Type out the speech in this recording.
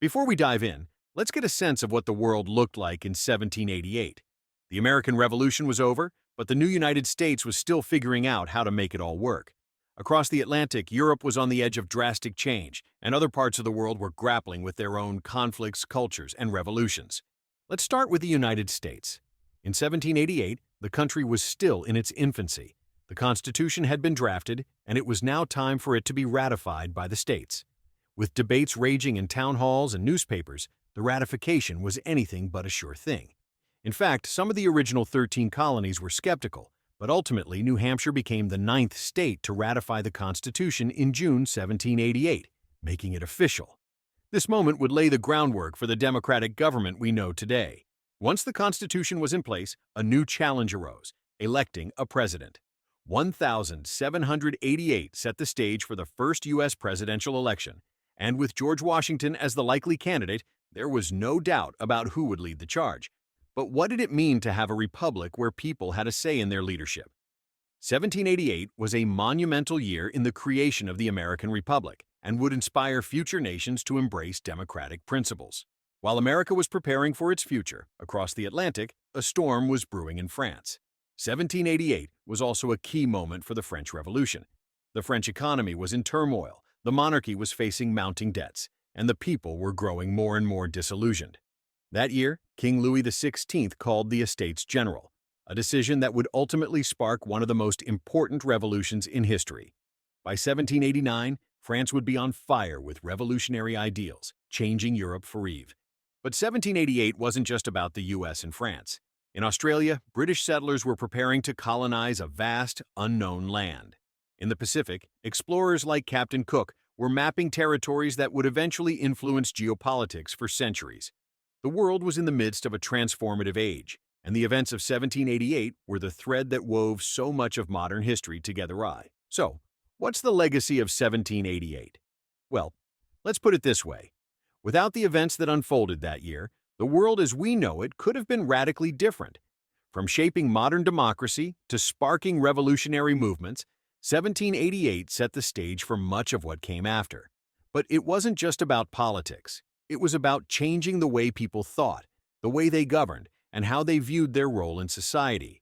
Before we dive in, let's get a sense of what the world looked like in 1788. The American Revolution was over, but the new United States was still figuring out how to make it all work. Across the Atlantic, Europe was on the edge of drastic change, and other parts of the world were grappling with their own conflicts, cultures, and revolutions. Let's start with the United States. In 1788, the country was still in its infancy. The Constitution had been drafted, and it was now time for it to be ratified by the states. With debates raging in town halls and newspapers, the ratification was anything but a sure thing. In fact, some of the original 13 colonies were skeptical, but ultimately New Hampshire became the ninth state to ratify the Constitution in June 1788, making it official. This moment would lay the groundwork for the democratic government we know today. Once the Constitution was in place, a new challenge arose: electing a president. 1788 set the stage for the first U.S. presidential election, and with George Washington as the likely candidate, there was no doubt about who would lead the charge. But what did it mean to have a republic where people had a say in their leadership? 1788 was a monumental year in the creation of the American Republic and would inspire future nations to embrace democratic principles. While America was preparing for its future, across the Atlantic, a storm was brewing in France. 1788 was also a key moment for the French Revolution. The French economy was in turmoil, the monarchy was facing mounting debts, and the people were growing more and more disillusioned. That year, King Louis XVI called the Estates General, a decision that would ultimately spark one of the most important revolutions in history. By 1789, France would be on fire with revolutionary ideals, changing Europe forever. But 1788 wasn't just about the US and France. In Australia, British settlers were preparing to colonize a vast, unknown land. In the Pacific, explorers like Captain Cook were mapping territories that would eventually influence geopolitics for centuries. The world was in the midst of a transformative age, and the events of 1788 were the thread that wove so much of modern history together. So, what's the legacy of 1788? Well, let's put it this way. Without the events that unfolded that year, the world as we know it could have been radically different. From shaping modern democracy to sparking revolutionary movements, 1788 set the stage for much of what came after. But it wasn't just about politics. It was about changing the way people thought, the way they governed, and how they viewed their role in society.